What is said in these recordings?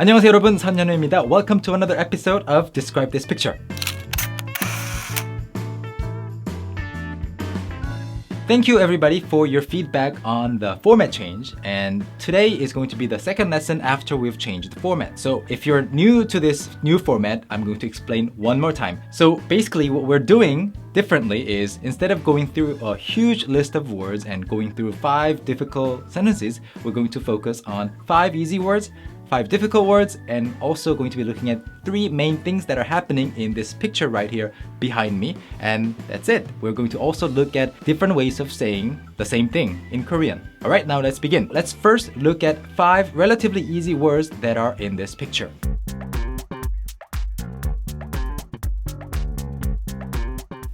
안녕하세요 여러분, 선현우입니다. Welcome to another episode of Describe This Picture. Thank you everybody for your feedback on the format change, and today is going to be the second lesson after we've changed the format. So if you're new to this new format, I'm going to explain one more time. So basically what we're doing differently is, instead of going through a huge list of words and going through 5 difficult sentences, we're going to focus on 5 easy words, 5 difficult words, and also going to be looking at 3 main things that are happening in this picture right here behind me. And that's it. We're going to also look at different ways of saying the same thing in Korean. Alright, now let's begin. Let's first look at 5 relatively easy words that are in this picture.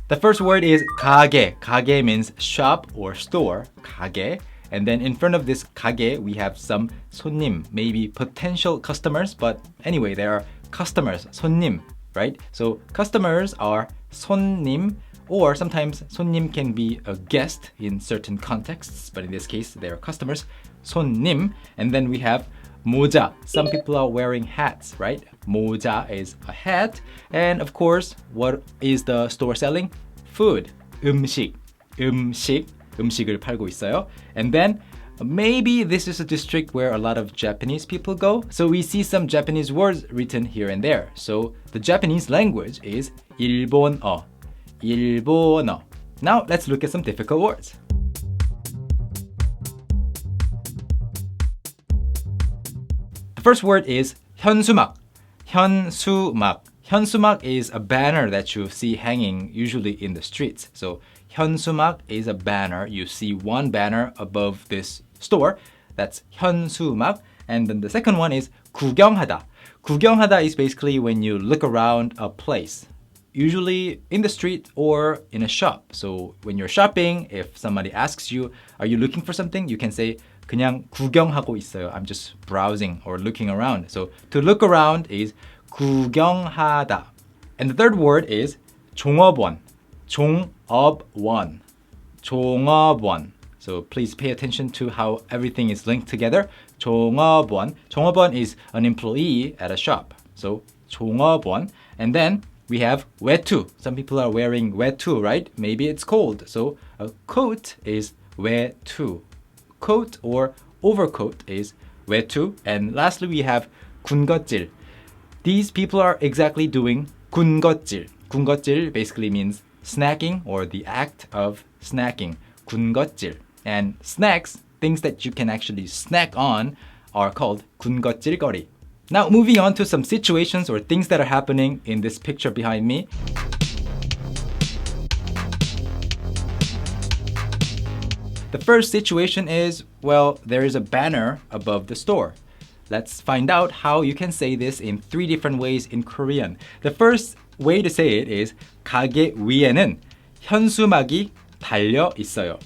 The first word is 가게. 가게 means shop or store. 가게. And then in front of this 가게, we have some 손님, maybe potential customers, but anyway, they are customers, 손님, right? So customers are 손님, or sometimes 손님 can be a guest in certain contexts, but in this case, they are customers, 손님. And then we have 모자. Some people are wearing hats, right? 모자 is a hat. And of course, what is the store selling? Food, 음식, 음식을 팔고 있어요. And then maybe this is a district where a lot of Japanese people go. So we see some Japanese words written here and there. So the Japanese language is 일본어. 일본어. Now let's look at some difficult words. The first word is 현수막. 현수막. 현수막 is a banner that you see hanging usually in the streets. So 현수막 is a banner. You see one banner above this store. That's 현수막. And then the second one is 구경하다. 구경하다 is basically when you look around a place, usually in the street or in a shop. So when you're shopping, if somebody asks you, are you looking for something? You can say 그냥 구경하고 있어요. I'm just browsing or looking around. So to look around is 구경하다. And the third word is 종업원. 종업원. 종업원. So please pay attention to how everything is linked together. 종업원. 종업원 is an employee at a shop. So 종업원. And then we have 외투. Some people are wearing 외투, right? Maybe it's cold. So a coat is 외투. Coat or overcoat is 외투. And lastly, we have 군것질. These people are exactly doing 군것질. 군것질 basically means snacking or the act of snacking. 군것질. And snacks, things that you can actually snack on, are called 군것질거리. Now moving on to some situations or things that are happening in this picture behind me. The first situation is, well, there is a banner above the store. Let's find out how you can say this in 3 different ways in Korean. The first way to say it is 가게 위에는 현수막이 달려 있어요.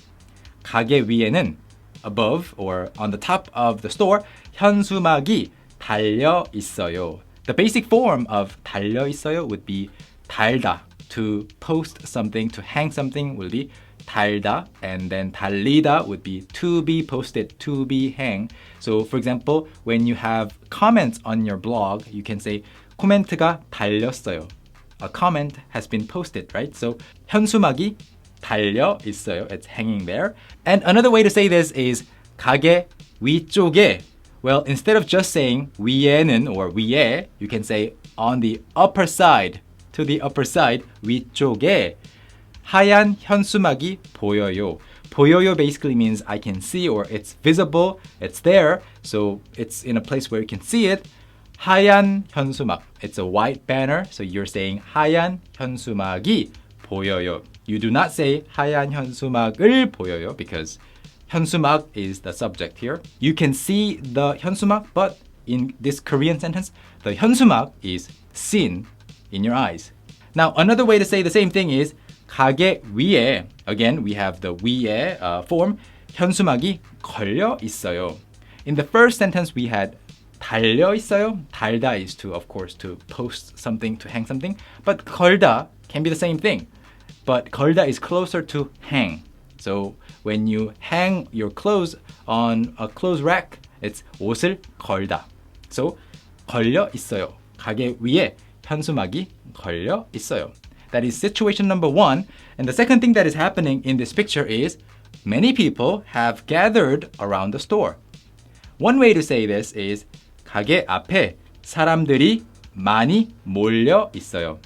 가게 위에는, above or on the top of the store, 현수막이 달려 있어요. The basic form of 달려 있어요 would be 달다. To post something, to hang something will be 달다, and then 달리다 would be to be posted, to be hang. So for example, when you have comments on your blog, you can say 코멘트가 달렸어요. A comment has been posted, right? So 현수막이 달려 있어요. It's hanging there. And another way to say this is 가게 위쪽에. Well, instead of just saying 위에는 or 위에, you can say on the upper side, to the upper side, 위쪽에 하얀 현수막이 보여요. 보여요 basically means I can see, or it's visible, it's there, so it's in a place where you can see it. 하얀 현수막, it's a white banner, so you're saying 하얀 현수막이 보여요. You do not say 하얀 현수막을 보여요 because 현수막 is the subject here. You can see the 현수막, but in this Korean sentence, the 현수막 is seen in your eyes. Now, another way to say the same thing is 가게 위에. Again, we have the 위에 form. 현수막이 걸려 있어요. In the first sentence, we had 달려 있어요. 달다 is to, of course, to post something, to hang something. But 걸다 can be the same thing. But 걸다 is closer to hang. So when you hang your clothes on a clothes rack, it's 옷을 걸다. So 걸려 있어요. 가게 위에 현수막이 걸려 있어요. That is situation number 1. And the second thing that is happening in this picture is many people have gathered around the store. One way to say this is 가게 앞에 사람들이 많이 몰려 있어요.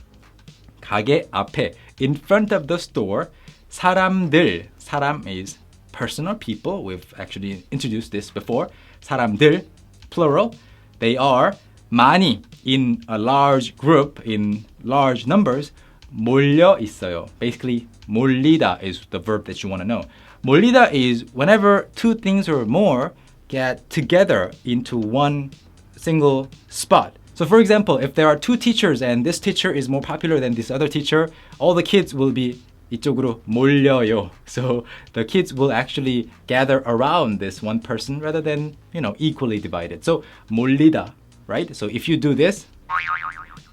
가게 앞에 in front of the store 사람들, 사람 is personal people. We've actually introduced this before. 사람들, plural. They are 많이 in a large group, in large numbers. 몰려 있어요. Basically, 몰리다 is the verb that you want to know. 몰리다 is whenever two things or more get together into one single spot. So for example, if there are two teachers and this teacher is more popular than this other teacher, all the kids will be 이쪽으로 몰려요. So the kids will actually gather around this one person rather than, equally divided. So 몰리다, right? So if you do this,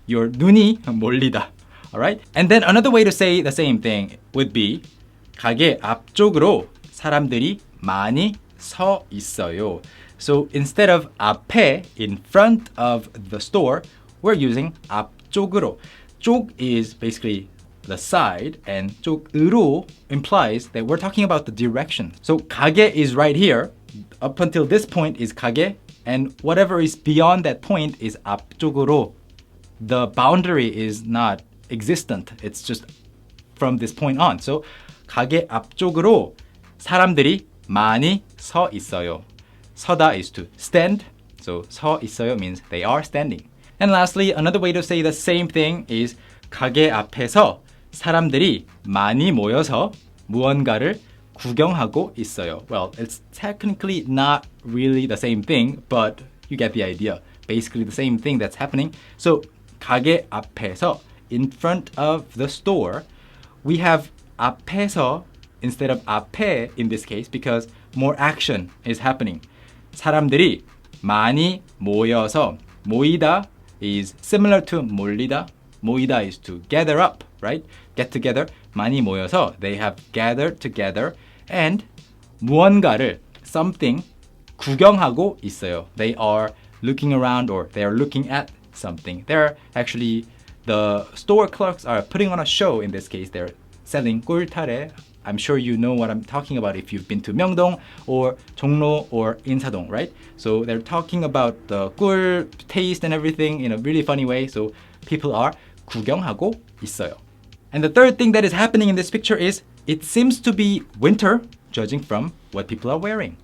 your 눈이 몰리다. All right? And then another way to say the same thing would be 가게 앞쪽으로 사람들이 많이 서 있어요. So instead of 앞에, in front of the store, we're using 앞쪽으로. 쪽 is basically the side, and 쪽으로 implies that we're talking about the direction. So 가게 is right here. Up until this point is 가게, and whatever is beyond that point is 앞쪽으로. The boundary is not existent. It's just from this point on. So 가게 앞쪽으로 사람들이 많이 서 있어요. 서다 is to stand. So 서 있어요 means they are standing. And lastly, another way to say the same thing is 가게 앞에서 사람들이 많이 모여서 무언가를 구경하고 있어요. Well, it's technically not really the same thing, but you get the idea. Basically the same thing that's happening. So 가게 앞에서, in front of the store, we have 앞에서 instead of 앞에 in this case because more action is happening. 사람들이 많이 모여서, 모이다 is similar to 몰리다. 모이다 is to gather up, right? Get together. 많이 모여서 they have gathered together and 무언가를, something, 구경하고 있어요. They are looking around or they are looking at something. They're actually, the store clerks are putting on a show in this case. They're selling 꿀타래. I'm sure you know what I'm talking about if you've been to 명동 or 종로 or 인사동, right? So they're talking about the 꿀 taste and everything in a really funny way. So people are 구경하고 있어요. And the third thing that is happening in this picture is it seems to be winter, judging from what people are wearing.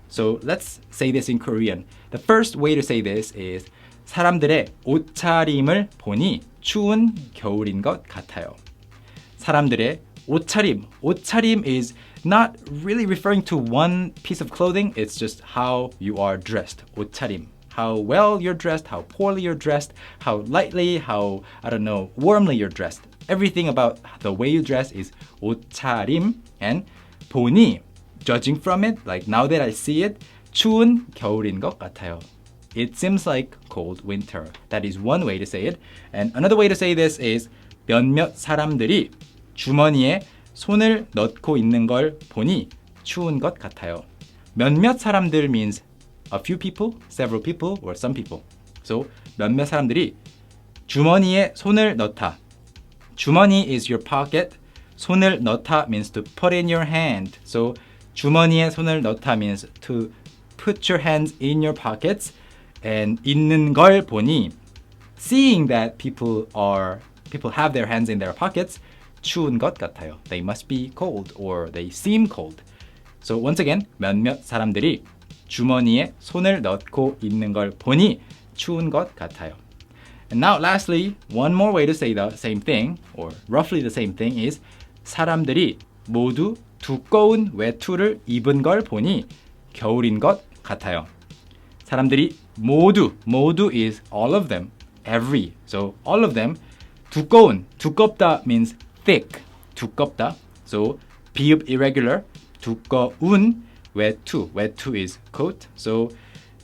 So let's say this in Korean. The first way to say this is 사람들의 옷차림을 보니 추운 겨울인 것 같아요. 사람들의 옷차림. 옷차림 is not really referring to one piece of clothing. It's just how you are dressed. 옷차림. How well you're dressed, how poorly you're dressed, how lightly, how, warmly you're dressed. Everything about the way you dress is 옷차림. And 보니, judging from it, like now that I see it, 추운 겨울인 것 같아요. It seems like cold winter. That is one way to say it. And another way to say this is 몇몇 사람들이 주머니에 손을 넣고 있는 걸 보니 추운 것 같아요. 몇몇 사람들 means a few people, several people, or some people. So 몇몇 사람들이 주머니에 손을 넣다. 주머니 is your pocket. 손을 넣다 means to put in your hand. So 주머니에 손을 넣다 means to put your hands in your pockets. And 있는 걸 보니, seeing that people have their hands in their pockets, 추운 것 같아요. They must be cold or they seem cold. So once again, 몇몇 사람들이 주머니에 손을 넣고 있는 걸 보니 추운 것 같아요. And now lastly, one more way to say the same thing, or roughly the same thing, is 사람들이 모두 두꺼운 외투를 입은 걸 보니 겨울인 것 같아요. 사람들이 모두 is all of them, every. So all of them. 두꺼운, 두껍다 means thick, 두껍다. So 비읍 irregular, 두꺼운 외투 is coat. So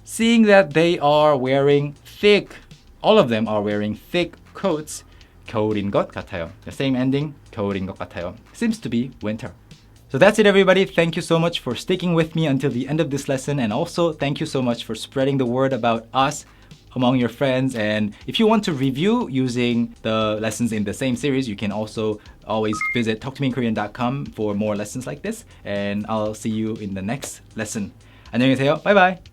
seeing that they are wearing thick, all of them are wearing thick coats, 겨울인 것 같아요. The same ending, 겨울인 것 같아요. Seems to be winter. So that's it, everybody. Thank you so much for sticking with me until the end of this lesson, and also thank you so much for spreading the word about us, among your friends. And if you want to review using the lessons in the same series, you can also always visit talktomeinkorean.com for more lessons like this. And I'll see you in the next lesson. 안녕히 계세요. Bye bye.